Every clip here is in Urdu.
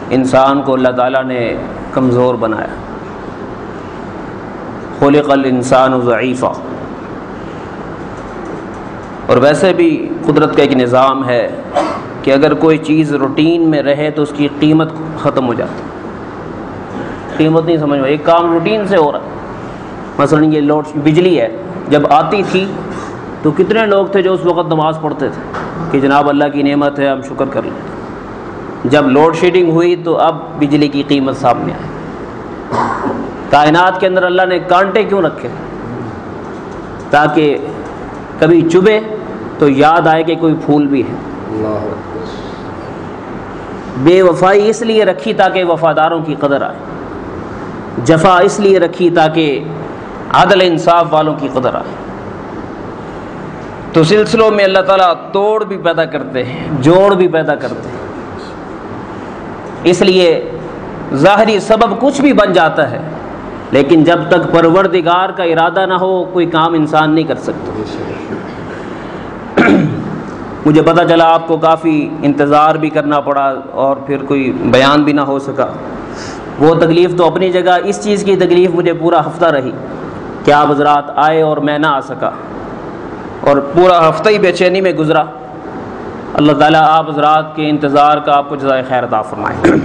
انسان کو اللہ تعالیٰ نے کمزور بنایا، خلق الانسان ضعیفا۔ اور ویسے بھی قدرت کا ایک نظام ہے کہ اگر کوئی چیز روٹین میں رہے تو اس کی قیمت ختم ہو جاتی، قیمت نہیں سمجھ میں، ایک کام روٹین سے ہو رہا ہے۔ مثلا یہ بجلی ہے، جب آتی تھی تو کتنے لوگ تھے جو اس وقت نماز پڑھتے تھے کہ جناب اللہ کی نعمت ہے ہم شکر کر لیں۔ جب لوڈ شیڈنگ ہوئی تو اب بجلی کی قیمت سامنے آئی۔ کائنات کے اندر اللہ نے کانٹے کیوں رکھے؟ تاکہ کبھی چبھے تو یاد آئے کہ کوئی پھول بھی ہے۔ بے وفائی اس لیے رکھی تاکہ وفاداروں کی قدر آئے، جفا اس لیے رکھی تاکہ عدل انصاف والوں کی قدر آئے۔ تو سلسلوں میں اللہ تعالیٰ توڑ بھی پیدا کرتے ہیں، جوڑ بھی پیدا کرتے ہیں، اس لیے ظاہری سبب کچھ بھی بن جاتا ہے، لیکن جب تک پروردگار کا ارادہ نہ ہو کوئی کام انسان نہیں کر سکتا۔ مجھے پتہ چلا آپ کو کافی انتظار بھی کرنا پڑا اور پھر کوئی بیان بھی نہ ہو سکا، وہ تکلیف تو اپنی جگہ، اس چیز کی تکلیف مجھے پورا ہفتہ رہی کہ آپ حضرات آئے اور میں نہ آ سکا، اور پورا ہفتہ ہی بے چینی میں گزرا۔ اللہ تعالیٰ آپ حضرات کے انتظار کا آپ کو جزائے خیر عطا فرمائے۔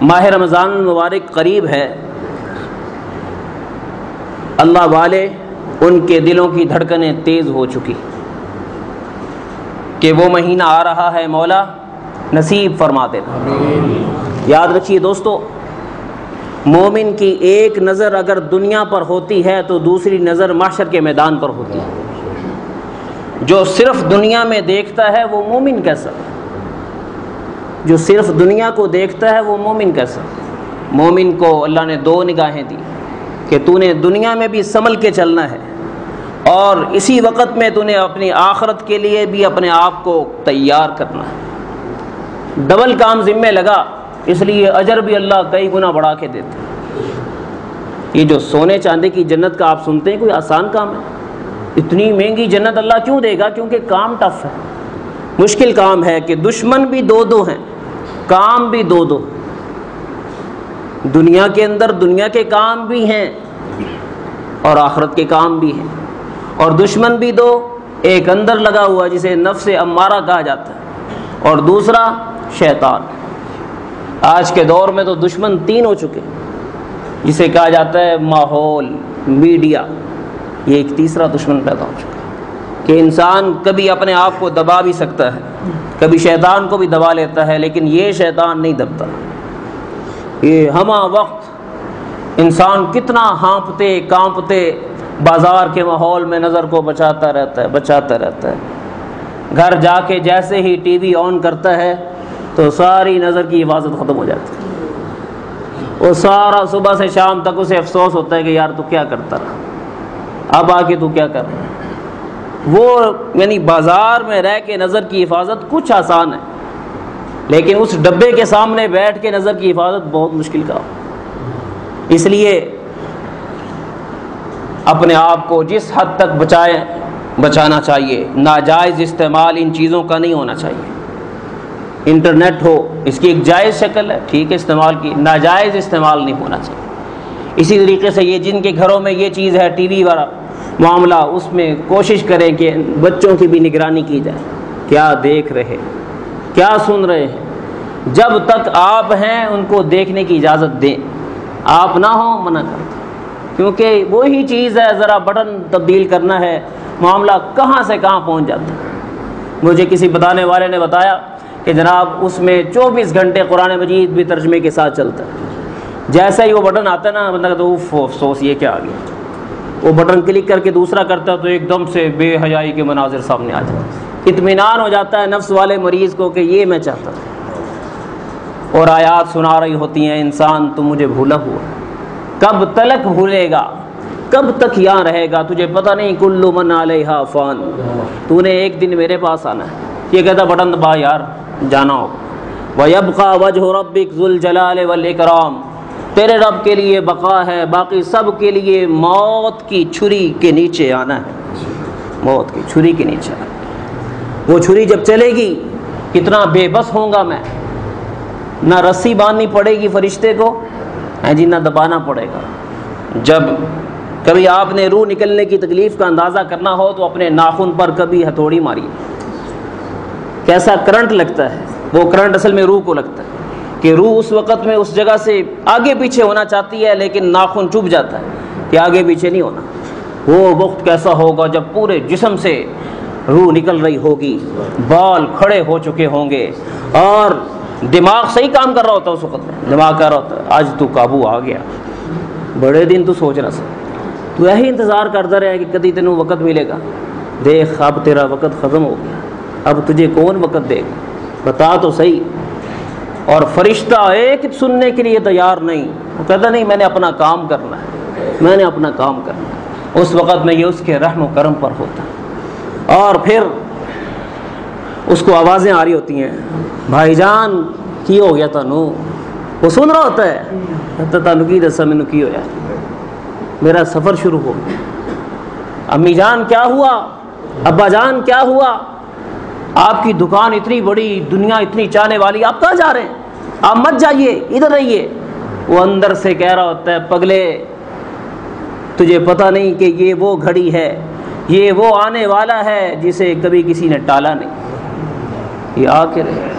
ماہ رمضان المبارک قریب ہے، اللہ والے ان کے دلوں کی دھڑکنیں تیز ہو چکی کہ وہ مہینہ آ رہا ہے، مولا نصیب فرما دینا۔ یاد رکھیے دوستو، مومن کی ایک نظر اگر دنیا پر ہوتی ہے تو دوسری نظر محشر کے میدان پر ہوتی ہے۔ جو صرف دنیا میں دیکھتا ہے وہ مومن کیسا؟ جو صرف دنیا کو دیکھتا ہے وہ مومن کیسا؟ مومن کو اللہ نے دو نگاہیں دی کہ تو نے دنیا میں بھی سنبھل کے چلنا ہے اور اسی وقت میں تو نے اپنی آخرت کے لیے بھی اپنے آپ کو تیار کرنا ہے۔ ڈبل کام ذمہ لگا، اس لیے اجر بھی اللہ کئی گنا بڑھا کے دیتے ہیں۔ یہ جو سونے چاندی کی جنت کا آپ سنتے ہیں، کوئی آسان کام ہے؟ اتنی مہنگی جنت اللہ کیوں دے گا؟ کیونکہ کام ٹف ہے، مشکل کام ہے کہ دشمن بھی دو دو ہیں، کام بھی دو دو۔ دنیا کے اندر دنیا کے کام بھی ہیں اور آخرت کے کام بھی ہیں، اور دشمن بھی دو، ایک اندر لگا ہوا جسے نفس امارہ کہا جاتا ہے اور دوسرا شیطان۔ آج کے دور میں تو دشمن تین ہو چکے، جسے کہا جاتا ہے ماحول، میڈیا، یہ ایک تیسرا دشمن پیدا ہو چکا ہے کہ انسان کبھی اپنے آپ کو دبا بھی سکتا ہے، کبھی شیطان کو بھی دبا لیتا ہے، لیکن یہ شیطان نہیں دبتا۔ یہ ہمہ وقت انسان کتنا ہانپتے کانپتے بازار کے ماحول میں نظر کو بچاتا رہتا ہے۔ گھر جا کے جیسے ہی ٹی وی آن کرتا ہے تو ساری نظر کی حفاظت ختم ہو جاتی ہے۔ وہ سارا صبح سے شام تک اسے افسوس ہوتا ہے کہ یار تو کیا کرتا رہا، اب آ کے تو کیا کر رہا ہے۔ وہ یعنی بازار میں رہ کے نظر کی حفاظت کچھ آسان ہے، لیکن اس ڈبے کے سامنے بیٹھ کے نظر کی حفاظت بہت مشکل کام۔ اس لیے اپنے آپ کو جس حد تک بچانا چاہیے، ناجائز استعمال ان چیزوں کا نہیں ہونا چاہیے۔ انٹرنیٹ ہو، اس کی ایک جائز شکل ہے، ٹھیک ہے استعمال کی، ناجائز استعمال نہیں ہونا چاہیے۔ اسی طریقے سے یہ جن کے گھروں میں یہ چیز ہے، ٹی وی والا معاملہ، اس میں کوشش کریں کہ بچوں کی بھی نگرانی کی جائے، کیا دیکھ رہے، کیا سن رہے ہیں۔ جب تک آپ ہیں ان کو دیکھنے کی اجازت دیں، آپ نہ ہوں منع کریں، کیونکہ وہی چیز ہے، ذرا بٹن تبدیل کرنا ہے، معاملہ کہاں سے کہاں پہنچ جاتا ہے۔ مجھے کسی بتانے والے نے بتایا کہ جناب اس میں 24 گھنٹے قرآن مجید بھی ترجمے کے ساتھ چلتا ہے۔ جیسا ہی وہ بٹن آتا ہے نا، بندہ کہتا ہے اوف افسوس یہ کیا آ گیا، وہ بٹن کلک کر کے دوسرا کرتا ہے تو ایک دم سے بے حیائی کے مناظر سامنے آ جاتے ہیں۔ اطمینان ہو جاتا ہے نفس والے مریض کو کہ یہ میں چاہتا تھا، اور آیات سنا رہی ہوتی ہیں، انسان تو مجھے بھولا ہوا، کب تلک بھولے گا، کب تک یہاں رہے گا، تجھے پتہ نہیں کل من علیہا فان، تو نے ایک دن میرے پاس آنا ہے۔ یہ کہتا بٹن دبا یار جانا ہو۔ وَيَبْقَى وَجْهُ رَبِّكَ ذُو الْجَلَالِ وَالْإِكْرَامِ، تیرے رب کے لیے بقا ہے، باقی سب کے لیے موت کی چھری کے نیچے آنا ہے، موت کی چھری کے نیچے آنا ہے۔ وہ چھری جب چلے گی کتنا بے بس ہوں گا میں، نہ رسی باندھنی پڑے گی فرشتے کو جی، نہ دبانا پڑے گا۔ جب کبھی آپ نے روح نکلنے کی تکلیف کا اندازہ کرنا ہو تو اپنے ناخن پر کبھی ہتھوڑی ماری، کیسا کرنٹ لگتا ہے، وہ کرنٹ اصل میں روح کو لگتا ہے کہ روح اس وقت میں اس جگہ سے آگے پیچھے ہونا چاہتی ہے لیکن ناخن چبھ جاتا ہے کہ آگے پیچھے نہیں ہونا۔ وہ وقت کیسا ہوگا جب پورے جسم سے روح نکل رہی ہوگی، بال کھڑے ہو چکے ہوں گے اور دماغ صحیح کام کر رہا ہوتا ہے، اس وقت میں دماغ کہہ رہا ہوتا ہے آج تو قابو آ گیا، بڑے دن تو سوچ رہا سا، تو یہی انتظار کرتا رہا کہ کدی تینوں وقت ملے گا، دیکھ اب تیرا وقت ختم ہو گیا، اب تجھے کون وقت دے گا، بتا تو صحیح۔ اور فرشتہ ایک سننے کے لیے تیار نہیں، وہ کہتا نہیں میں نے اپنا کام کرنا ہے، میں نے اپنا کام کرنا ہے۔ اس وقت میں یہ اس کے رحم و کرم پر ہوتا ہے۔ اور پھر اس کو آوازیں آ رہی ہوتی ہیں، بھائی جان کی ہو گیا تانوں، وہ سن رہا ہوتا ہے، کہتا تانوں کی دسا مینوں کی ہویا، میرا سفر شروع ہو گیا، امی جان کیا ہوا، ابا جان کیا ہوا، آپ کی دکان اتنی بڑی، دنیا اتنی چاہنے والی، آپ کہاں جا رہے ہیں، آپ مت جائیے ادھر رہیے۔ وہ اندر سے کہہ رہا ہوتا ہے پگلے تجھے پتہ نہیں کہ یہ وہ گھڑی ہے، یہ وہ آنے والا ہے جسے کبھی کسی نے ٹالا نہیں، یہ آ کے رہے۔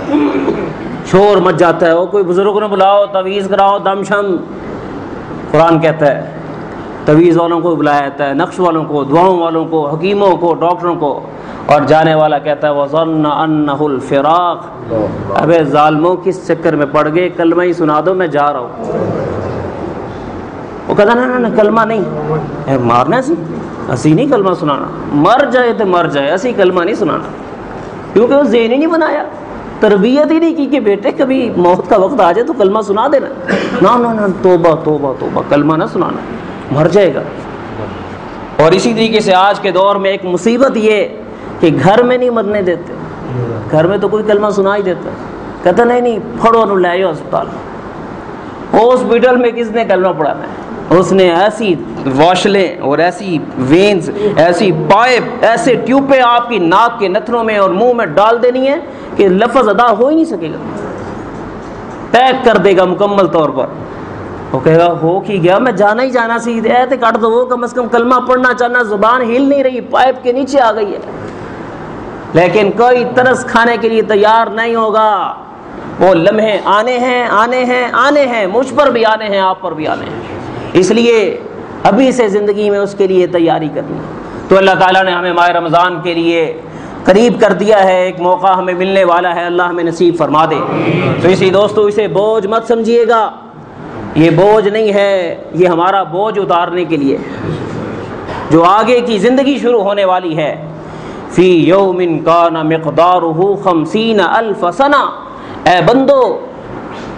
شور مچ جاتا ہے، وہ کوئی بزرگ نے بلاؤ، تعویذ کراؤ، دم شم۔ قرآن کہتا ہے تعویذ والوں کو بلایا جاتا ہے، نقش والوں کو، دعاؤں والوں کو، حکیموں کو، ڈاکٹروں کو، اور جانے والا کہتا ہے وَظَنَّ أَنَّهُ الْفِرَاقُ، ابے ظالموں کس چکر میں پڑ گئے، کلمہ ہی سنا دو میں جا رہا ہوں۔ وہ کہتا نا کلمہ نہیں، مارنا اسی نہیں کلمہ سنانا، مر جائے تو مر جائے، اسی کلمہ نہیں سنانا، کیونکہ وہ ذہن ہی نہیں بنایا، تربیت ہی نہیں کی کہ بیٹے کبھی موت کا وقت آ جائے تو کلمہ سنا دینا، نہ توبہ توبہ توبہ، کلمہ نہ سنانا، مر جائے گا۔ اور اسی طریقے سے آج کے دور میں ایک مصیبت یہ کہ گھر میں نہیں مرنے دیتے، گھر میں تو کوئی کلمہ سنا ہی دیتا، کہتا نہیں پھڑو نو لے جاؤ ہسپتال، ہاسپٹل میں کس نے کلمہ پڑھانا ہے، اس نے ایسی واشلیں اور ایسی وینز، ایسی پائپ، ایسے ٹیوبیں آپ کی ناک کے نتھنوں میں اور منہ میں ڈال دینی ہے کہ لفظ ادا ہو ہی نہیں سکے گا، پیک کر دے گا مکمل طور پر۔ وہ کہے گا ہو کی گیا، میں جانا ہی جانا سی، ایتے کٹ دو، وہ کم از کم کلمہ پڑھنا چاہنا، زبان ہل نہیں رہی، پائپ کے نیچے آ گئی ہے، لیکن کوئی ترس کھانے کے لیے تیار نہیں ہوگا۔ وہ لمحے آنے ہیں آنے ہیں آنے ہیں، مجھ پر بھی آنے ہیں، آپ پر بھی آنے ہیں، اس لیے ابھی سے زندگی میں اس کے لیے تیاری کرنی۔ تو اللہ تعالیٰ نے ہمیں ماہ رمضان کے لیے قریب کر دیا ہے، ایک موقع ہمیں ملنے والا ہے، اللہ ہمیں نصیب فرما دے۔ تو اسی دوستو اسے بوجھ مت سمجھیے گا، یہ بوجھ نہیں ہے، یہ ہمارا بوجھ اتارنے کے لیے جو آگے کی زندگی شروع ہونے والی ہے۔ فی یوم کان مقدارہ 50,000 سنہ، اے بندو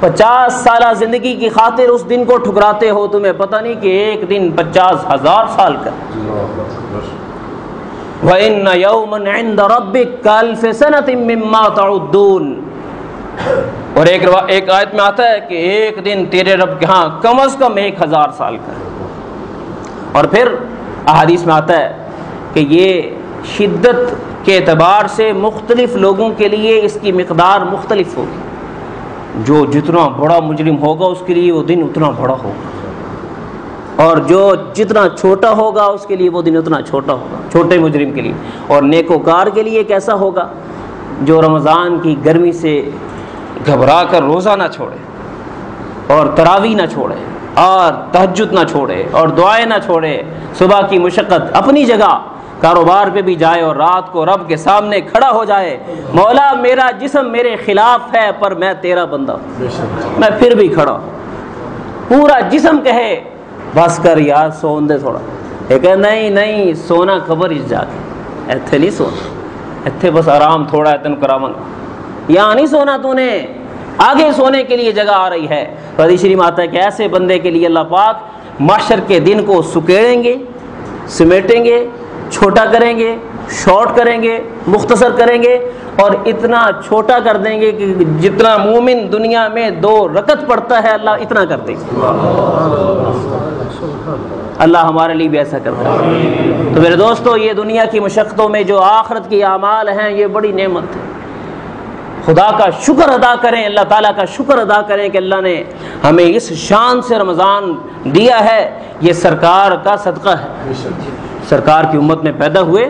50 سالہ زندگی کی خاطر اس دن کو ٹھکراتے ہو، تمہیں پتہ نہیں کہ ایک دن 50,000 سال کا۔ وَإِنَّ يَوْمًا عِنْدَ رَبِّكَ كَأَلْفِ سَنَةٍ مِّمَّا تَعُدُّونَ، اور ایک آیت میں آتا ہے کہ ایک دن تیرے رب کے ہاں کم از کم 1000 سال کا۔ اور پھر احادیث میں آتا ہے کہ یہ شدت کے اعتبار سے مختلف لوگوں کے لیے اس کی مقدار مختلف ہوگی، جو جتنا بڑا مجرم ہوگا اس کے لیے وہ دن اتنا بڑا ہوگا، اور جو جتنا چھوٹا ہوگا اس کے لیے وہ دن اتنا چھوٹا ہوگا، چھوٹے مجرم کے لیے۔ اور نیکوکار کے لیے کیسا ہوگا، جو رمضان کی گرمی سے گھبرا کر روزہ نہ چھوڑے اور تراویح نہ چھوڑے اور تہجد نہ چھوڑے اور دعائیں نہ چھوڑے، صبح کی مشقت اپنی جگہ، کاروبار پہ بھی جائے اور رات کو رب کے سامنے کھڑا ہو جائے، مولا میرا جسم میرے خلاف ہے پر میں تیرا بندہ ہوں، میں پھر بھی کھڑا ہوں، پورا جسم کہے بس کر یار سون دے تھوڑا، کہ نہیں سونا قبر اس جا کے، ایتھے نہیں سونا، ایتھے بس آرام تھوڑا ہے تین کراون، یہاں نہیں سونا، تو نے آگے سونے کے لیے جگہ آ رہی ہے۔ حدیث شریف میں آتا ہے کہ ایسے بندے کے لیے اللہ پاک محشر کے دن کو سکیڑیں گے، سمیٹیں گے، چھوٹا کریں گے، شارٹ کریں گے، مختصر کریں گے، اور اتنا چھوٹا کر دیں گے کہ جتنا مومن دنیا میں 2 رکعت پڑھتا ہے اللہ اتنا کر دے گا۔ اللہ ہمارے لیے بھی ایسا کرتا ہے۔ تو میرے دوستو، یہ دنیا کی مشقتوں میں جو آخرت کی اعمال ہیں یہ بڑی نعمت ہے، خدا کا شکر ادا کریں، اللہ تعالیٰ کا شکر ادا کریں کہ اللہ نے ہمیں اس شان سے رمضان دیا ہے۔ یہ سرکار کا صدقہ ہے، سرکار کی امت میں پیدا ہوئے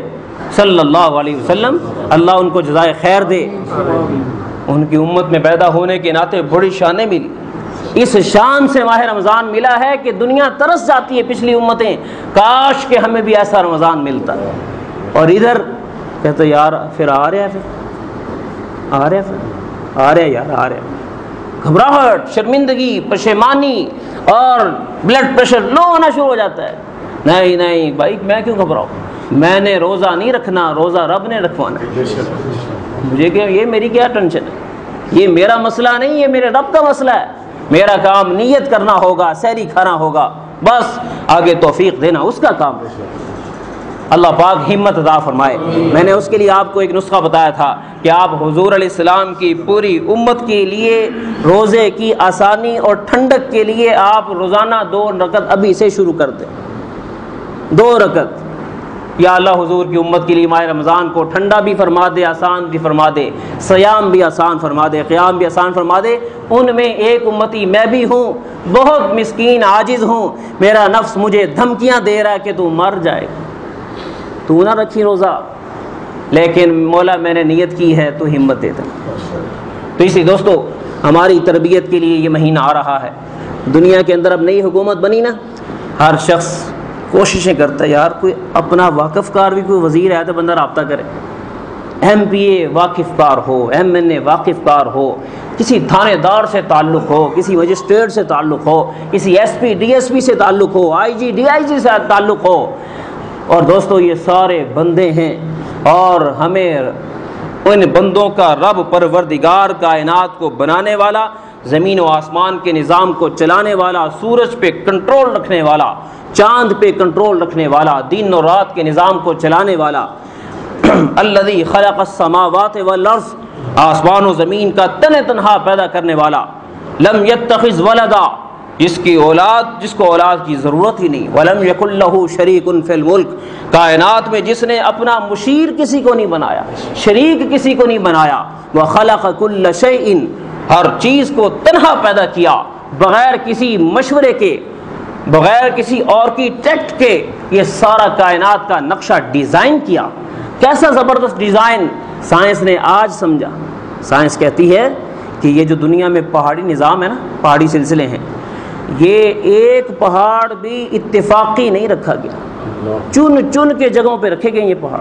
صلی اللہ علیہ وسلم، اللہ ان کو جزائے خیر دے۔ ان کی امت میں پیدا ہونے کے ناطے بڑی شانیں ملی، اس شان سے ماہ رمضان ملا ہے کہ دنیا ترس جاتی ہے، پچھلی امتیں، کاش کہ ہمیں بھی ایسا رمضان ملتا۔ اور ادھر کہتے یار پھر آ رہے ہیں، گھبراہٹ، شرمندگی، پشیمانی اور بلڈ پریشر لو ہونا شروع ہو جاتا ہے۔ نہیں بھائی، میں کیوں گھبراؤں؟ میں نے روزہ نہیں رکھنا، روزہ رب نے رکھوانا ہے۔ مجھے کہ یہ میری کیا ٹینشن ہے؟ یہ میرا مسئلہ نہیں، یہ میرے رب کا مسئلہ ہے۔ میرا کام نیت کرنا ہوگا، سحری کھانا ہوگا، بس آگے توفیق دینا اس کا کام ہے۔ اللہ پاک ہمت عطا فرمائے۔ میں نے اس کے لیے آپ کو ایک نسخہ بتایا تھا کہ آپ حضور علیہ السلام کی پوری امت کے لیے روزے کی آسانی اور ٹھنڈک کے لیے آپ روزانہ 2 رکعت ابھی سے شروع کر دیں، 2 رکعت۔ یا اللہ حضور کی امت کے لیے ماہ رمضان کو ٹھنڈا بھی فرما دے، آسان بھی فرما دے، صیام بھی آسان فرما دے، قیام بھی آسان فرما دے۔ ان میں ایک امتی میں بھی ہوں، بہت مسکین عاجز ہوں، میرا نفس مجھے دھمکیاں دے رہا ہے کہ تو مر جائے، تو نہ رکھی روزہ، لیکن مولا میں نے نیت کی ہے تو ہمت دے دے۔ تو اسی دوستو، ہماری تربیت کے لیے یہ مہینہ آ رہا ہے۔ دنیا کے اندر اب نئی حکومت بنی نا، ہر شخص کوششیں کرتا ہے یار کوئی اپنا واقف کار بھی کوئی وزیر ہے تو بندہ رابطہ کرے، ایم پی اے واقف کار ہو، ایم این اے واقف کار ہو، کسی تھانے دار سے تعلق ہو، کسی مجسٹریٹ سے تعلق ہو، کسی S P D S P سے تعلق ہو، آئی جی ڈی آئی جی سے تعلق ہو۔ اور دوستو یہ سارے بندے ہیں، اور ہمیں ان بندوں کا رب پروردگار کائنات کو بنانے والا، زمین و آسمان کے نظام کو چلانے والا، سورج پہ کنٹرول رکھنے والا، چاند پہ کنٹرول رکھنے والا، دن اور رات کے نظام کو چلانے والا، الذی خلق السماوات والارض، آسمان و زمین کا تنہا پیدا کرنے والا، لم یتخذ ولدا، جس کو اولاد کی ضرورت ہی نہیں، ولم یکن لہ شریک فی الملک، کائنات میں جس نے اپنا مشیر کسی کو نہیں بنایا، شریک کسی کو نہیں بنایا، وخلق کل شیء، ہر چیز کو تنہا پیدا کیا، بغیر کسی مشورے کے، بغیر کسی آرکیٹیکٹ کے، یہ سارا کائنات کا نقشہ ڈیزائن کیا۔ کیسا زبردست ڈیزائن سائنس نے آج سمجھا۔ سائنس کہتی ہے کہ یہ جو دنیا میں پہاڑی نظام ہے نا، پہاڑی سلسلے ہیں، یہ ایک پہاڑ بھی اتفاقی نہیں رکھا گیا، چن کے جگہوں پہ رکھے گئے یہ پہاڑ،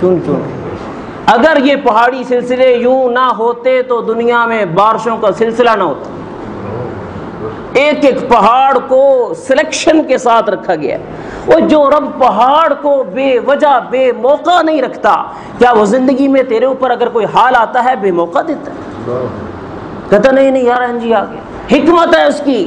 چن کے۔ اگر یہ پہاڑی سلسلے یوں نہ ہوتے تو دنیا میں بارشوں کا سلسلہ نہ ہوتا۔ ایک ایک پہاڑ کو سلیکشن کے ساتھ رکھا گیا ہے۔ وہ جو رب پہاڑ کو بے وجہ بے موقع نہیں رکھتا، کیا وہ زندگی میں تیرے اوپر اگر کوئی حال آتا ہے بے موقع دیتا ہے؟ کہتا نہیں یار جی آ گیا، حکمت ہے اس کی،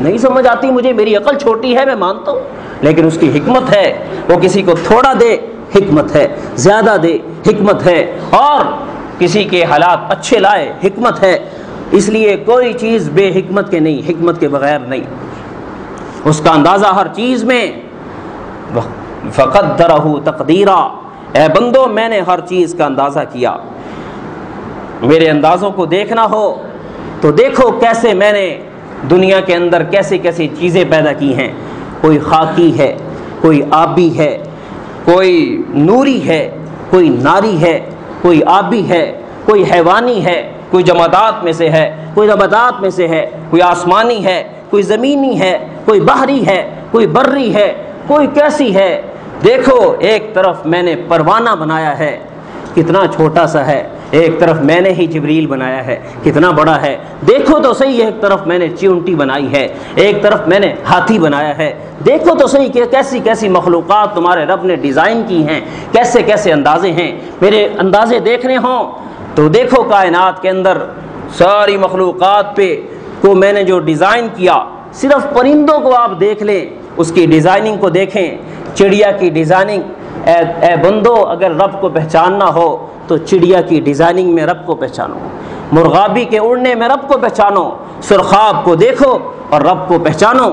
نہیں سمجھ آتی مجھے، میری عقل چھوٹی ہے، میں مانتا ہوں، لیکن اس کی حکمت ہے، وہ کسی کو تھوڑا دے حکمت ہے، زیادہ دے حکمت ہے، اور کسی کے حالات اچھے لائے حکمت ہے۔ اس لیے کوئی چیز بے حکمت کے نہیں، حکمت کے بغیر نہیں۔ اس کا اندازہ ہر چیز میں، فقدرہ تقدیرا، اے بندو میں نے ہر چیز کا اندازہ کیا۔ میرے اندازوں کو دیکھنا ہو تو دیکھو کیسے میں نے دنیا کے اندر کیسی کیسی چیزیں پیدا کی ہیں۔ کوئی خاکی ہے، کوئی آبی ہے، کوئی نوری ہے، کوئی ناری ہے، کوئی آبی ہے، کوئی حیوانی ہے، کوئی جمادات میں سے ہے، کوئی نباتات میں سے ہے، کوئی آسمانی ہے، کوئی زمینی ہے، کوئی بحری ہے، کوئی بری ہے، کوئی کیسی ہے۔ دیکھو ایک طرف میں نے پروانہ بنایا ہے، کتنا چھوٹا سا ہے، ایک طرف میں نے ہی جبریل بنایا ہے، کتنا بڑا ہے۔ دیکھو تو صحیح، ایک طرف میں نے چیونٹی بنائی ہے، ایک طرف میں نے ہاتھی بنایا ہے۔ دیکھو تو صحیح کہ کیسی کیسی مخلوقات تمہارے رب نے ڈیزائن کی ہیں، کیسے کیسے اندازے ہیں۔ میرے اندازے دیکھنے ہوں تو دیکھو کائنات کے اندر ساری مخلوقات پہ کو میں نے جو ڈیزائن کیا، صرف پرندوں کو آپ دیکھ لیں، اس کی ڈیزائننگ کو دیکھیں، چڑیا کی ڈیزائننگ۔ اے بندو اگر رب کو پہچاننا ہو تو چڑیا کی ڈیزائننگ میں رب کو پہچانو، مرغابی کے اڑنے میں رب کو پہچانو، سرخاب کو دیکھو اور رب کو پہچانو،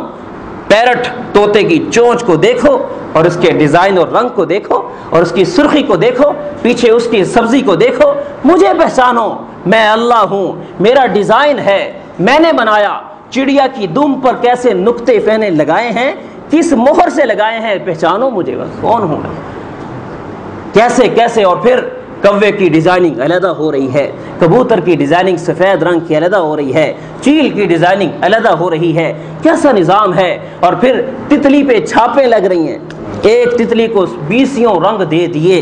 پیرٹ طوطے کی چونچ کو دیکھو اور اس کے ڈیزائن اور رنگ کو دیکھو اور اس کی سرخی کو دیکھو، پیچھے اس کی سبزی کو دیکھو، مجھے پہچانو، میں اللہ ہوں، میرا ڈیزائن ہے، میں نے بنایا۔ چڑیا کی دم پر کیسے نقطے فینے لگائے ہیں، کس مہر سے لگائے ہیں، پہچانو مجھے کون ہوں میں، کیسے کیسے۔ اور پھر کوے کی ڈیزائننگ علیحدہ ہو رہی ہے، کبوتر کی ڈیزائننگ سفید رنگ کی علیحدہ ہو رہی ہے، چیل کی ڈیزائننگ علیحدہ ہو رہی ہے، کیسا نظام ہے۔ اور پھر تتلی پہ چھاپیں لگ رہی ہیں، ایک تتلی کو 20 رنگ دے دیے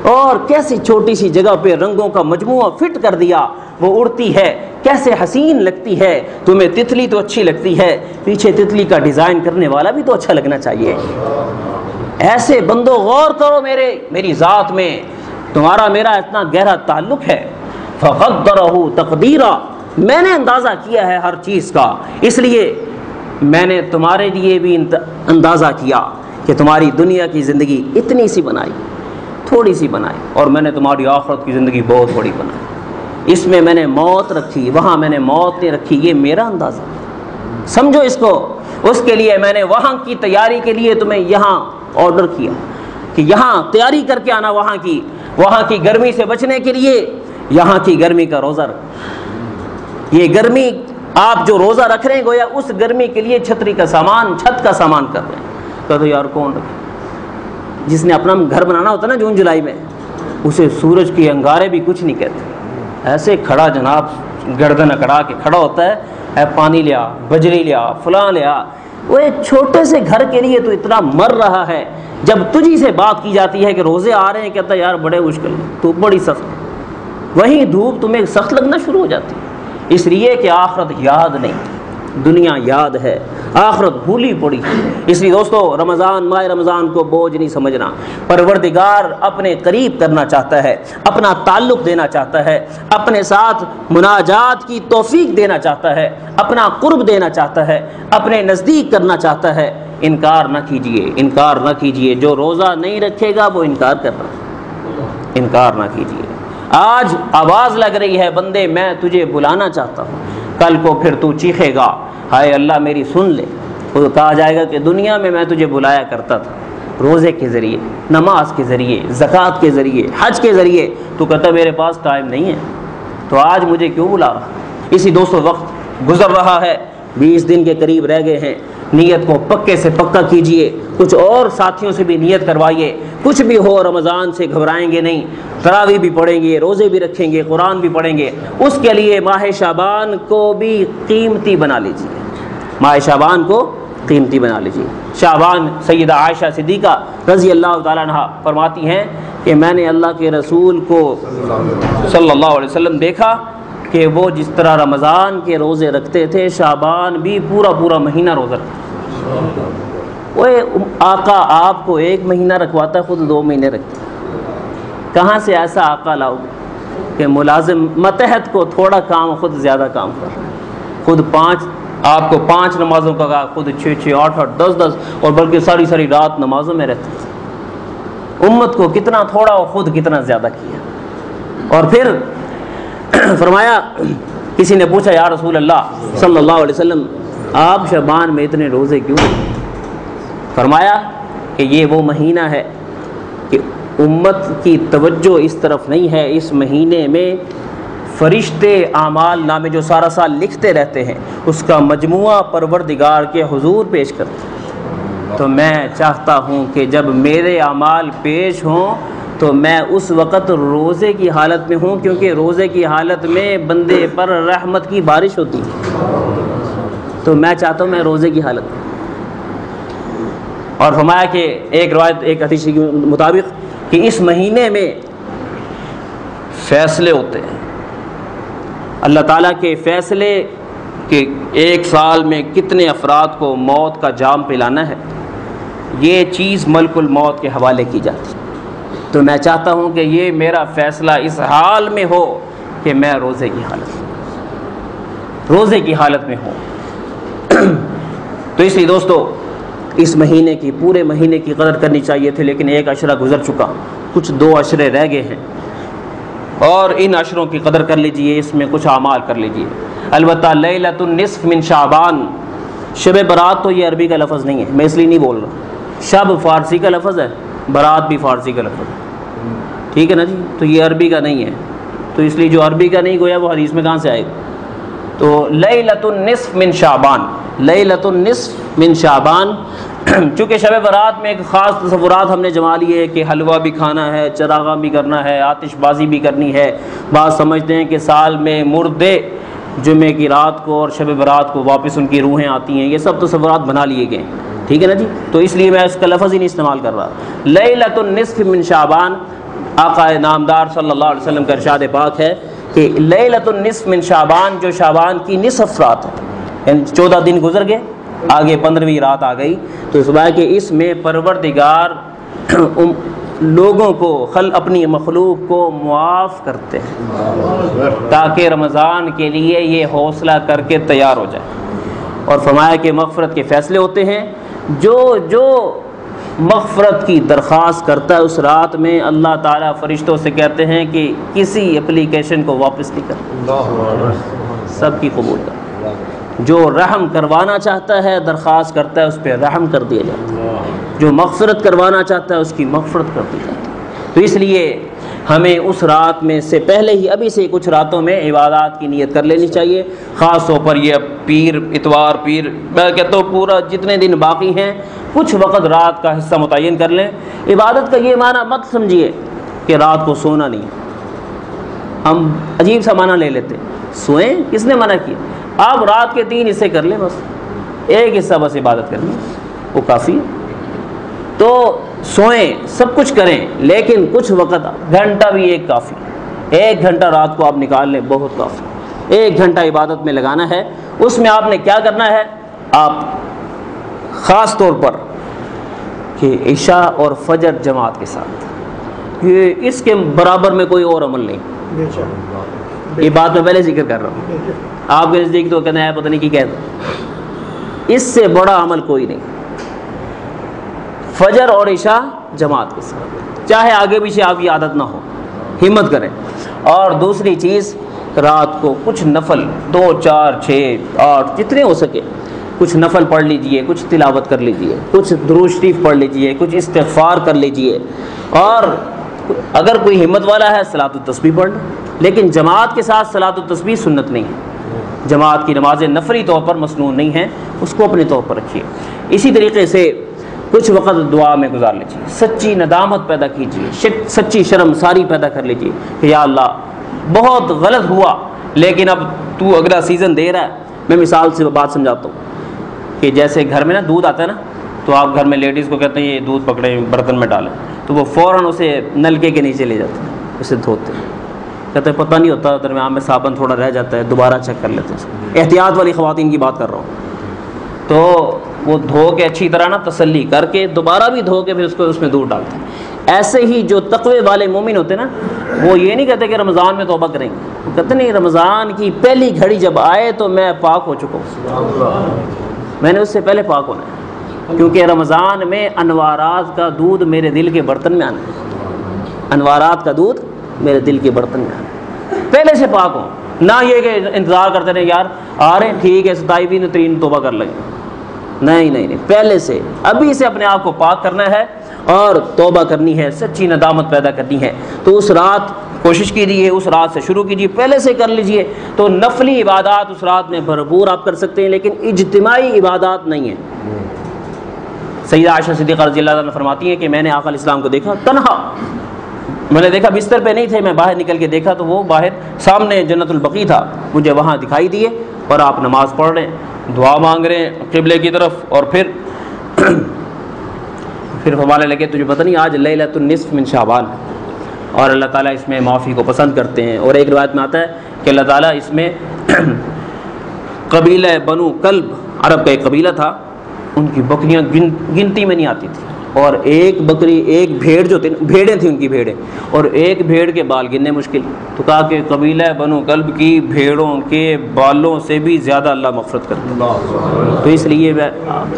اور کیسی چھوٹی سی جگہ پہ رنگوں کا مجموعہ فٹ کر دیا، وہ اڑتی ہے، کیسے حسین لگتی ہے۔ تمہیں تتلی تو اچھی لگتی ہے، پیچھے تتلی کا ڈیزائن کرنے والا بھی تو اچھا لگنا چاہیے۔ ایسے بندو غور کرو میری ذات میں، تمہارا میرا اتنا گہرا تعلق ہے۔ فقدرہ تقدیرا، میں نے اندازہ کیا ہے ہر چیز کا، اس لیے میں نے تمہارے لیے بھی اندازہ کیا کہ تمہاری دنیا کی زندگی اتنی سی بنائی، تھوڑی سی بنائی، اور میں نے تمہاری آخرت کی زندگی بہت بڑی بنائی۔ اس میں نے موت رکھی، وہاں میں نے موت نہیں رکھی، یہ میرا اندازہ، سمجھو اس کو۔ اس کے لیے میں نے وہاں کی تیاری کے لیے تمہیں یہاں آرڈر کیا کہ یہاں تیاری کر کے آنا، وہاں کی گرمی سے بچنے کے لیے یہاں کی گرمی کا روزہ رکھ۔ یہ گرمی آپ جو روزہ رکھ رہے ہیں گویا اس گرمی کے لیے چھتری کا سامان، چھت کا سامان کر رہے ہیں۔ کہتے یار کون رکھے؟ جس نے اپنا گھر بنانا ہوتا ہے نا جون جولائی میں، اسے سورج کے انگارے بھی کچھ نہیں کہتے، ایسے کھڑا جناب گردن اکڑا کے کھڑا ہوتا ہے، اے پانی لیا، بجری لیا، فلاں لیا۔ وہ ایک چھوٹے سے گھر کے لیے تو اتنا مر رہا ہے، جب تجھی سے بات کی جاتی ہے کہ روزے آ رہے ہیں، کہتا ہے یار بڑے مشکل، دھوپ بڑی سخت ہے، وہیں دھوپ تمہیں سخت لگنا شروع ہو جاتی ہے، اس لیے کہ آخرت یاد نہیں، دنیا یاد ہے، آخرت بھولی پڑی۔ اس لیے دوستو رمضان، ماہ رمضان کو بوجھ نہیں سمجھنا، پروردگار اپنے قریب کرنا چاہتا ہے، اپنا تعلق دینا چاہتا ہے، اپنے ساتھ مناجات کی توفیق دینا چاہتا ہے، اپنا قرب دینا چاہتا ہے، اپنے نزدیک کرنا چاہتا ہے۔ انکار نہ کیجئے، انکار نہ کیجئے، جو روزہ نہیں رکھے گا وہ انکار کر رہا ہے، انکار نہ کیجئے۔ آج آواز لگ رہی ہے بندے میں تجھے بلانا چاہتا ہوں، کل کو پھر تو چیخے گا ہائے اللہ میری سن لے، تو کہا جائے گا کہ دنیا میں تجھے بلایا کرتا تھا، روزے کے ذریعے، نماز کے ذریعے، زکوٰۃ کے ذریعے، حج کے ذریعے، تو کہتا میرے پاس ٹائم نہیں ہے، تو آج مجھے کیوں بلا رہا۔ اسی دوستو وقت گزر رہا ہے، 20 دن کے قریب رہ گئے ہیں، نیت کو پکے سے پکا کیجئے، کچھ اور ساتھیوں سے بھی نیت کروائیے، کچھ بھی ہو رمضان سے گھبرائیں گے نہیں، تراویح بھی پڑھیں گے، روزے بھی رکھیں گے، قرآن بھی پڑھیں گے، اس کے لیے ماہ شعبان کو بھی قیمتی بنا لیجئے، ماہ شعبان کو قیمتی بنا لیجئے۔ شعبان سیدہ عائشہ صدیقہ رضی اللہ تعالیٰ عنہ فرماتی ہیں کہ میں نے اللہ کے رسول کو صلی اللہ علیہ وسلم دیکھا کہ وہ جس طرح رمضان کے روزے رکھتے تھے، شعبان بھی پورا مہینہ روزہ رکھتے۔ وہ آقا آپ کو 1 مہینہ رکھواتا ہے، خود 2 مہینے رکھتے، کہاں سے ایسا آقا لاؤ کہ ملازم متحد کو تھوڑا کام خود زیادہ کام کر رہا ہے، خود 5 آپ کو 5 نمازوں کا کہا، خود 6 8 10 اور بلکہ ساری رات نمازوں میں رہتے تھے۔ امت کو کتنا تھوڑا اور خود کتنا زیادہ کیا۔ اور پھر فرمایا، کسی نے پوچھا یا رسول اللہ صلی اللہ علیہ وسلم آپ شعبان میں اتنے روزے کیوں؟ فرمایا کہ یہ وہ مہینہ ہے کہ امت کی توجہ اس طرف نہیں ہے، اس مہینے میں فرشتے اعمال نامے جو سارا سال لکھتے رہتے ہیں اس کا مجموعہ پروردگار کے حضور پیش کرتے ہیں۔ تو میں چاہتا ہوں کہ جب میرے اعمال پیش ہوں تو میں اس وقت روزے کی حالت میں ہوں، کیونکہ روزے کی حالت میں بندے پر رحمت کی بارش ہوتی ہے، تو میں چاہتا ہوں میں روزے کی حالت میں۔ اور فرمایا کہ ایک روایت، ایک حدیث کے مطابق کہ اس مہینے میں فیصلے ہوتے ہیں، اللہ تعالیٰ کے فیصلے کہ 1 سال میں کتنے افراد کو موت کا جام پلانا ہے، یہ چیز ملک الموت کے حوالے کی جاتی ہے۔ تو میں چاہتا ہوں کہ یہ میرا فیصلہ اس حال میں ہو کہ میں روزے کی حالت میں ہوں۔ تو اس لیے دوستو اس مہینے کی، پورے مہینے کی قدر کرنی چاہیے تھی، لیکن 1 عشرہ گزر چکا، کچھ 2 عشرے رہ گئے ہیں، اور ان عشروں کی قدر کر لیجئے، اس میں کچھ اعمال کر لیجئے۔ البتہ لیلۃ النصف من شعبان، شب برات تو یہ عربی کا لفظ نہیں ہے، میں اس لیے نہیں بول رہا، شب فارسی کا لفظ ہے، برات بھی فارسی کا لفظ ہے، ٹھیک ہے نا جی، تو یہ عربی کا نہیں ہے، تو تو اس لیے جو عربی کا نہیں گویا وہ حدیث میں کہاں سے آئے گا؟ تو لیلۃ النصف من شعبان، لیلۃ النصف من شعبان، چونکہ شب برات میں ایک خاص تصورات ہم نے جما لیے کہ حلوہ بھی کھانا ہے، چراغاں بھی کرنا ہے، آتش بازی بھی کرنی ہے. بعض سمجھتے ہیں کہ سال میں مردے جمعے کی رات کو اور شب برات کو واپس ان کی روحیں آتی ہیں. یہ سب تصورات بنا لیے گئے، ٹھیک ہے نا جی. تو اس لیے میں اس کا لفظ ہی نہیں استعمال کر رہا. لیلۃ النصف من شعبان، آقا نامدار صلی اللہ علیہ وسلم کا ارشاد پاک ہے کہ لیلۃ النصف من شعبان، جو شعبان کی نصف رات ہے، یعنی 14 دن گزر گئے، آگے 15ویں رات آ گئی. تو اس بات کہ اس میں پروردگار لوگوں کو اپنی مخلوق کو معاف کرتے ہیں تاکہ رمضان کے لیے یہ حوصلہ کر کے تیار ہو جائے. اور فرمایا کہ مغفرت کے فیصلے ہوتے ہیں. جو مغفرت کی درخواست کرتا ہے اس رات میں اللہ تعالیٰ فرشتوں سے کہتے ہیں کہ کسی اپلیکیشن کو واپس نہیں کرتا، سب کی قبول کر. جو رحم کروانا چاہتا ہے درخواست کرتا ہے اس پہ رحم کر دیا جاتا ہے، جو مغفرت کروانا چاہتا ہے اس کی مغفرت کر دی جاتی ہے. تو اس لیے ہمیں اس رات میں سے پہلے ہی ابھی سے کچھ راتوں میں عبادات کی نیت کر لینی چاہیے. خاص طور پر یہ پیر اتوار پیر میں کہتا ہوں پورا جتنے دن باقی ہیں کچھ وقت رات کا حصہ متعین کر لیں. عبادت کا یہ معنی مت سمجھیے کہ رات کو سونا نہیں. ہم عجیب سا معنی لے لیتے، سوئیں کس نے منع کیا؟ آپ رات کے 3 حصے کر لیں، بس ایک حصہ بس عبادت کرنی وہ کافی ہے. تو سوئیں سب کچھ کریں لیکن کچھ وقت، گھنٹہ بھی ایک کافی، 1 گھنٹہ رات کو آپ نکال لیں بہت کافی. 1 گھنٹہ عبادت میں لگانا ہے. اس میں آپ نے کیا کرنا ہے؟ آپ خاص طور پر کہ عشاء اور فجر جماعت کے ساتھ، یہ اس کے برابر میں کوئی اور عمل نہیں. یہ بات میں پہلے ذکر کر رہا ہوں. آپ کے نزدیک تو کہنا ہے پتہ نہیں کی کہتا، اس سے بڑا عمل کوئی نہیں. فجر اور عشاء جماعت کے ساتھ، چاہے آگے پیچھے آپ کی عادت نہ ہو، ہمت کریں. اور دوسری چیز، رات کو کچھ نفل 2 4 6 8 جتنے ہو سکے کچھ نفل پڑھ لیجئے، کچھ تلاوت کر لیجئے، کچھ درود شریف پڑھ لیجئے، کچھ استغفار کر لیجئے. اور اگر کوئی ہمت والا ہے صلاۃ التسبیح پڑھ لیں. لیکن جماعت کے ساتھ صلاۃ التسبیح سنت نہیں ہے. جماعت کی نمازیں نفلی طور پر مسنون نہیں ہیں، اس کو اپنے طور پر رکھیے. اسی طریقے سے کچھ وقت دعا میں گزار لیجیے، سچی ندامت پیدا کیجیے، سچی شرمساری پیدا کر لیجیے کہ یا اللہ بہت غلط ہوا لیکن اب تو اگلا سیزن دے رہا ہے. میں مثال سے بات سمجھاتا ہوں کہ جیسے گھر میں نا دودھ آتا ہے نا، تو آپ گھر میں لیڈیز کو کہتے ہیں یہ دودھ پکڑیں برتن میں ڈالیں، تو وہ فوراً اسے نلکے کے نیچے لے جاتے ہیں، اسے دھوتے ہیں. کہتے ہیں پتہ نہیں ہوتا درمیان میں صابن تھوڑا رہ جاتا ہے، دوبارہ چیک کر لیتے ہیں. احتیاط والی خواتین کی بات کر رہا ہوں. تو وہ دھو کے اچھی طرح نا تسلی کر کے دوبارہ بھی دھو کے پھر اس میں دودھ ڈالتے ہیں. ایسے ہی جو تقوی والے مومن ہوتے ہیں نا، وہ یہ نہیں کہتے کہ رمضان میں توبہ کریں گے، وہ کہتے نہیں رمضان کی پہلی گھڑی جب آئے تو میں پاک ہو چکا ہوں، میں نے اس سے پہلے پاک ہونا ہے. کیونکہ رمضان میں انوارات کا دودھ میرے دل کے برتن میں آنا ہے، انوارات کا دودھ میرے دل کے برتن میں آنا ہے. پہلے سے پاک ہوں، نہ یہ کہ انتظار کرتے رہے یار آ رہے ہیں ٹھیک ہے 27 توبہ کر لیں گے. نہیں، پہلے سے ابھی سے اپنے آپ کو پاک کرنا ہے اور توبہ کرنی ہے، سچی ندامت پیدا کرنی ہے. تو اس رات کوشش کیجیے، اس رات سے شروع کیجیے، پہلے سے کر لیجیے. تو نفلی عبادات اس رات میں بھرپور آپ کر سکتے ہیں لیکن اجتماعی عبادات نہیں ہیں. سیدہ عائشہ صدیقہ رضی اللہ عنہا فرماتی ہیں کہ میں نے آقا علیہ السلام کو دیکھا تنہا، میں نے دیکھا بستر پہ نہیں تھے، میں باہر نکل کے دیکھا تو وہ باہر سامنے جنت البقیع تھا، مجھے وہاں دکھائی دیے اور آپ نماز پڑھ رہے ہیں، دعا مانگ رہے ہیں قبلے کی طرف. اور پھر فرمانے لگے تجھے پتہ نہیں آج لیلۃ النصف من شعبان ہے اور اللہ تعالیٰ اس میں معافی کو پسند کرتے ہیں. اور ایک روایت میں آتا ہے کہ اللہ تعالیٰ اس میں قبیلہ بنو کلب، عرب کا ایک قبیلہ تھا، ان کی بکریاں گنتی میں نہیں آتی تھی، اور ایک بکری ایک بھیڑ جو تھی، بھیڑیں تھیں ان کی بھیڑیں، اور ایک بھیڑ کے بال گننے مشکل. تو کہا کہ قبیلہ بنو کلب کی بھیڑوں کے بالوں سے بھی زیادہ اللہ مغفرت کرتا ہے. تو اس لیے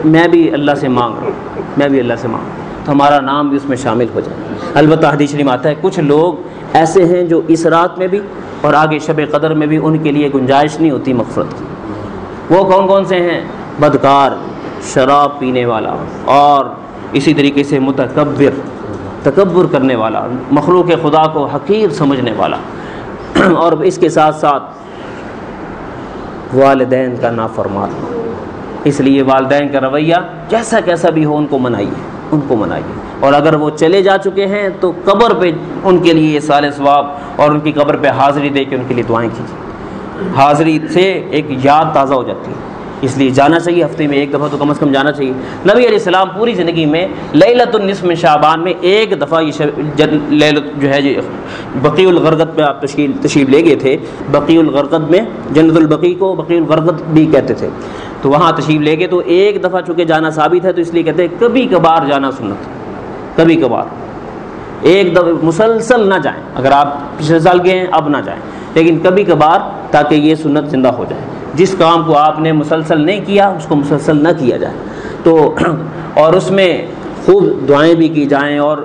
میں بھی اللہ سے مانگ رہا ہوں، میں بھی اللہ سے مانگ رہا ہوں تو ہمارا نام بھی اس میں شامل ہو جائے. البتہ حدیث شریف آتا ہے کچھ لوگ ایسے ہیں جو اس رات میں بھی اور آگے شب قدر میں بھی ان کے لیے گنجائش نہیں ہوتی مغفرت کی. وہ کون سے ہیں؟ بدکار، شراب پینے والا، اور اسی طریقے سے متکبر، تکبر کرنے والا، مخلوق خدا کو حقیر سمجھنے والا. اور اس کے ساتھ ساتھ والدین کا نافرمان، اس لیے والدین کا رویہ جیسا کیسا بھی ہو ان کو منائیے، ان کو منائیے، اور اگر وہ چلے جا چکے ہیں تو قبر پہ ان کے لیے صالح ثواب اور ان کی قبر پہ حاضری دے کے ان کے لیے دعائیں کیجیے، حاضری سے ایک یاد تازہ ہو جاتی ہے، اس لیے جانا چاہیے، ہفتے میں ایک دفعہ تو کم از کم جانا چاہیے۔ نبی علیہ السلام پوری زندگی میں لیلۃ النصف من شعبان میں ایک دفعہ یہ جو ہے بقیع الغرقد پہ آپ تشریف لے گئے تھے، بقیع الغرقد میں، جنت البقیع کو بقیع الغرقد بھی کہتے تھے، تو وہاں تشریف لے گئے، تو ایک دفعہ چونکہ جانا ثابت ہے تو اس لیے کہتے ہیں کبھی کبھار جانا سنت، کبھی کبھار، ایک دفعہ مسلسل نہ جائیں، اگر آپ پچھلے سال گئے ہیں اب نہ جائیں، لیکن کبھی کبھار، تاکہ یہ سنت زندہ ہو جائے، جس کام کو آپ نے مسلسل نہیں کیا اس کو مسلسل نہ کیا جائے، تو اور اس میں خوب دعائیں بھی کی جائیں۔ اور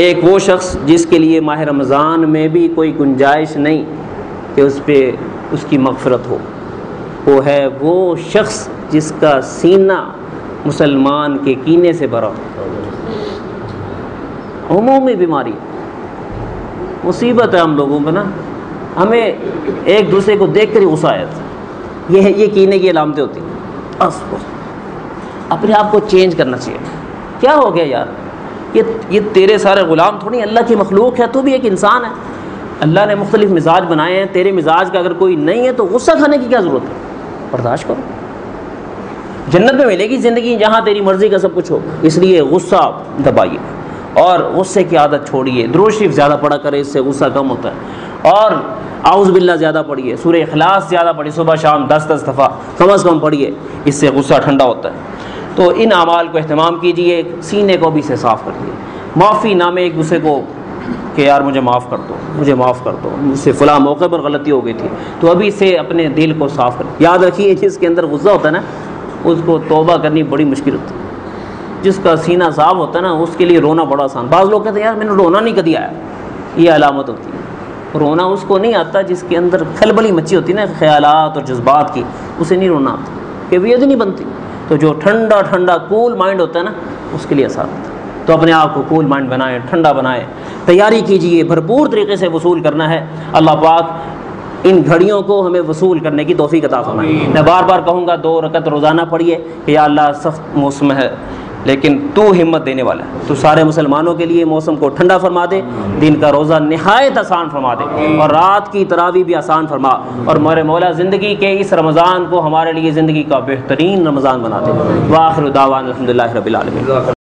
ایک وہ شخص جس کے لیے ماہ رمضان میں بھی کوئی گنجائش نہیں کہ اس پہ اس کی مغفرت ہو، وہ ہے وہ شخص جس کا سینہ مسلمان کے کینے سے بھرا ہو، عمومی بیماری، مصیبت ہے ہم لوگوں میں نا، ہمیں ایک دوسرے کو دیکھ کر ہی غصہ آیا تھا، یہ کینے کی علامتیں ہوتی ہیں، اپنے آپ کو چینج کرنا چاہیے، کیا ہو گیا یار، یہ تیرے سارے غلام تھوڑی، اللہ کی مخلوق ہے، تو بھی ایک انسان ہے، اللہ نے مختلف مزاج بنائے ہیں، تیرے مزاج کا اگر کوئی نہیں ہے تو غصہ کھانے کی کیا ضرورت ہے، برداشت کرو، جنت میں ملے گی زندگی جہاں تیری مرضی کا سب کچھ ہو، اس لیے غصہ دبائیے اور غصے کی عادت چھوڑیے، درود شریف زیادہ پڑھا کرے، اس سے غصہ کم ہوتا ہے، اور اعوذ باللہ زیادہ پڑھیے، سورہ اخلاص زیادہ پڑھیے، صبح شام 10 دفعہ کم از کم پڑھیے، اس سے غصہ ٹھنڈا ہوتا ہے۔ تو ان اعمال کو اہتمام کیجیے، سینے کو بھی سے صاف کریے، معافی نامے ایک دوسرے کو کہ یار مجھے معاف کر دو، مجھے معاف کر دو، مجھ سے فلاں موقع پر غلطی ہو گئی تھی، تو ابھی سے اپنے دل کو صاف کریں، یاد رکھیے جس کے اندر غصہ ہوتا ہے نا اس کو توبہ کرنی بڑی مشکل ہوتی ہے، جس کا سینہ صاف ہوتا ہے نا اس کے لیے رونا بڑا آسان، بعض لوگ کہتے ہیں یار میں نے رونا نہیں کبھی آیا، یہ علامت ہوتی ہے، رونا اس کو نہیں آتا جس کے اندر کھلبلی مچی ہوتی ہے نا خیالات اور جذبات کی، اسے نہیں رونا آتا، کیفیت نہیں بنتی، تو جو ٹھنڈا ٹھنڈا کول مائنڈ ہوتا ہے نا اس کے لیے آسان ہوتا ہے، تو اپنے آپ کو کول مائنڈ بنائیں، ٹھنڈا بنائیں، تیاری کیجیے، بھرپور طریقے سے وصول کرنا ہے، اللہ پاک ان گھڑیوں کو ہمیں وصول کرنے کی توفیق عطا فرمائے۔ میں بار بار کہوں گا 2 رکعت روزانہ پڑھیے کہ یا اللہ سخت موسم ہے لیکن تو ہمت دینے والا ہے، تو سارے مسلمانوں کے لیے موسم کو ٹھنڈا فرما دے، دن کا روزہ نہایت آسان فرما دے، اور رات کی تراویح بھی آسان فرما، اور میرے مولا زندگی کے اس رمضان کو ہمارے لیے زندگی کا بہترین رمضان بنا دے۔ وآخر دعوانا الحمدللہ رب العالمین۔